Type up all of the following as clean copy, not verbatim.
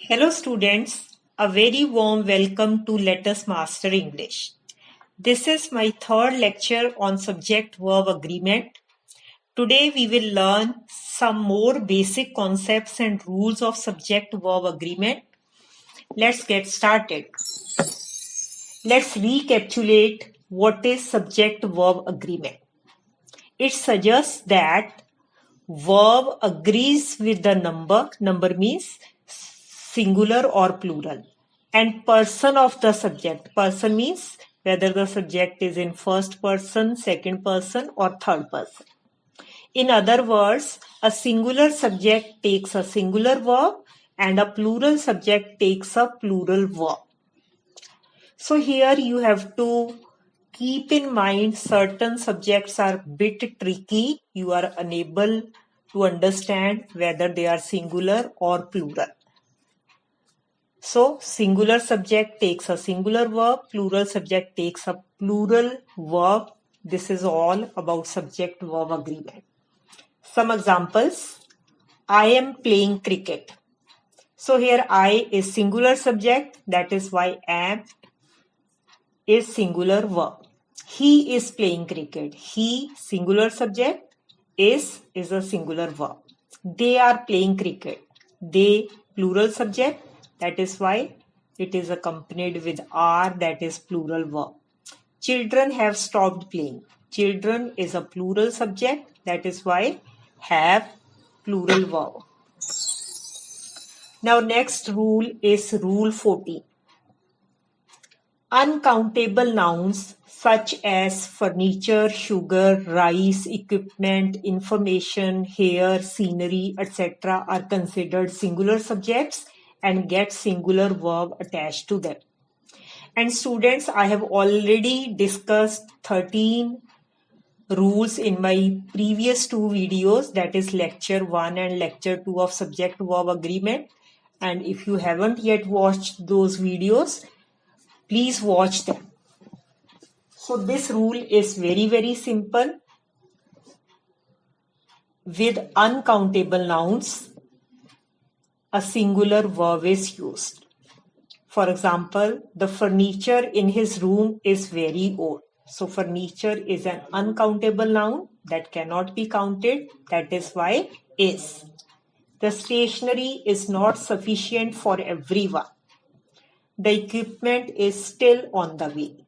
Hello students, a very warm welcome to Let Us Master English. This is my third lecture on subject-verb agreement. Today we will learn some more basic concepts and rules of subject-verb agreement. Let's get started. Let's recapitulate what is subject-verb agreement. It suggests that verb agrees with the number means singular or plural, and person of the subject. Person means whether the subject is in first person, second person, or third person. In other words, a singular subject takes a singular verb and a plural subject takes a plural verb. So here you have to keep in mind certain subjects are bit tricky. You are unable to understand whether they are singular or plural. So singular subject takes a singular verb, plural subject takes a plural verb. This is all about subject-verb agreement. Some examples. I am playing cricket. So here I is singular subject, that is why am is singular verb. He is playing cricket. He, singular subject, is a singular verb. They are playing cricket. They, plural subject, that is why it is accompanied with are, that is plural verb. Children have stopped playing. Children is a plural subject, that is why have, plural verb. Now next rule is rule 14. Uncountable nouns such as furniture, sugar, rice, equipment, information, hair, scenery, etc. are considered singular subjects and get singular verb attached to them. And students, I have already discussed 13 rules in my previous two videos, that is lecture 1 and lecture 2 of subject verb agreement. And if you haven't yet watched those videos, please watch them. So this rule is very simple. With uncountable nouns, a singular verb is used. For example, the furniture in his room is very old. So furniture is an uncountable noun that cannot be counted. That is why is. The stationery is not sufficient for everyone. The equipment is still on the way.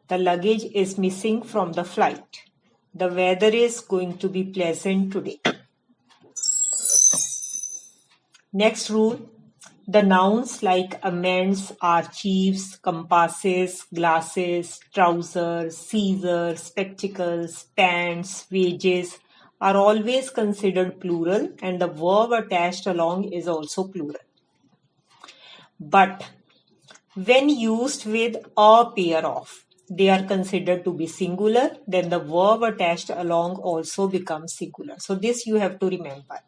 The luggage is missing from the flight. The weather is going to be pleasant today. Next rule. The nouns like amends, archives, compasses, glasses, trousers, scissors, spectacles, pants, wages are always considered plural, and the verb attached along is also plural. But when used with a pair of, they are considered to be singular, then the verb attached along also becomes singular. So this you have to remember.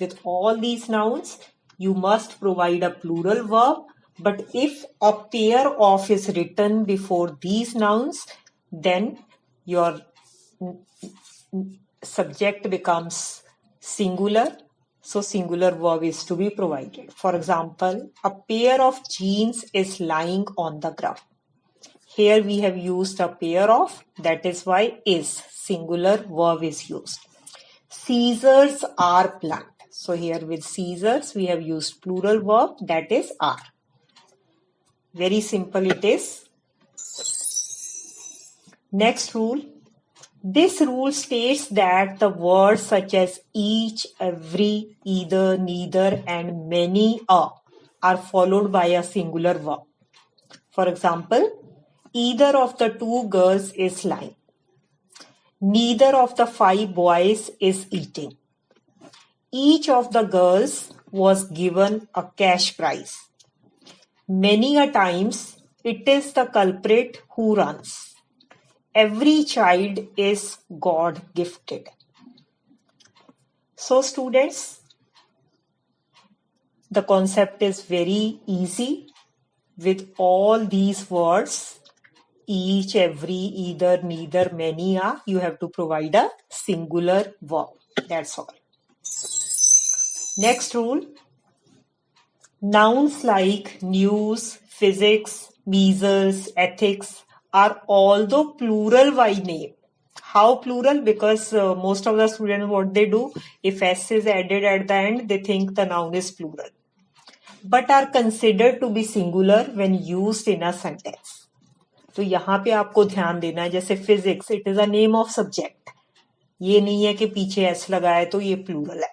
With all these nouns, you must provide a plural verb, but if a pair of is written before these nouns, then your subject becomes singular. So singular verb is to be provided. For example, a pair of jeans is lying on the ground. Here we have used a pair of, that is why is, singular verb is used. Scissors are blunt. So here with scissors we have used plural verb, that is are. Very simple it is. Next rule. This rule states that the words such as each, every, either, neither, and many are followed by a singular verb. For example, either of the two girls is lying. Neither of the 5 boys is eating. Each of the girls was given a cash prize. Many a times, it is the culprit who runs. Every child is God gifted. So students, the concept is very easy. With all these words, each, every, either, neither, many are, you have to provide a singular verb. That's all. Next rule. Nouns like news, physics, measles, ethics are although plural by name. How plural? Because most of the students, what they do, if S is added at the end, they think the noun is plural, but are considered to be singular when used in a sentence. तो यहाँ पे आपको ध्यान देना है, जैसे physics, it is a name of subject, ये नहीं है कि पीछे एस लगा है तो ये प्लूरल है.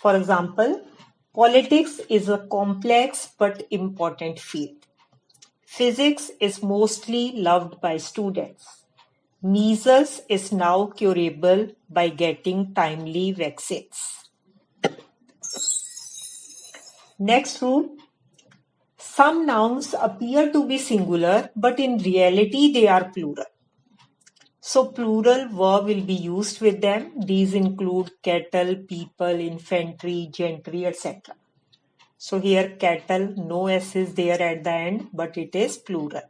For example, politics is a complex but important field. Physics is mostly loved by students. Measles is now curable by getting timely vaccines. Next rule. Some nouns appear to be singular, but in reality they are plural. So plural verb will be used with them. These include cattle, people, infantry, gentry, etc. So here cattle, no S is there at the end, but it is plural.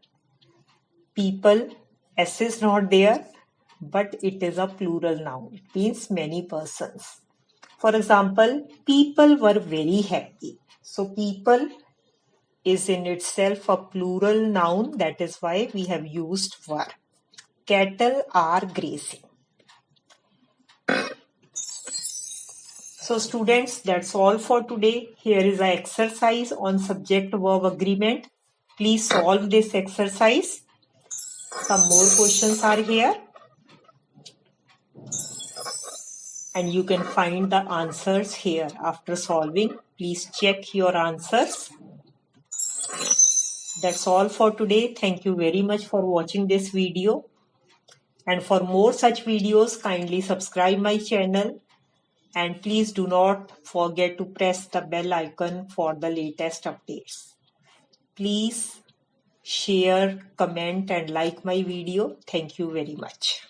People, S is not there, but it is a plural noun. It means many persons. For example, people were very happy. So people is in itself a plural noun. That is why we have used were. Cattle are grazing. So students, that's all for today. Here is an exercise on subject-verb agreement. Please solve this exercise. Some more questions are here. And you can find the answers here. After solving, please check your answers. That's all for today. Thank you very much for watching this video. And for more such videos, kindly subscribe my channel. And please do not forget to press the bell icon for the latest updates. Please share, comment and like my video. Thank you very much.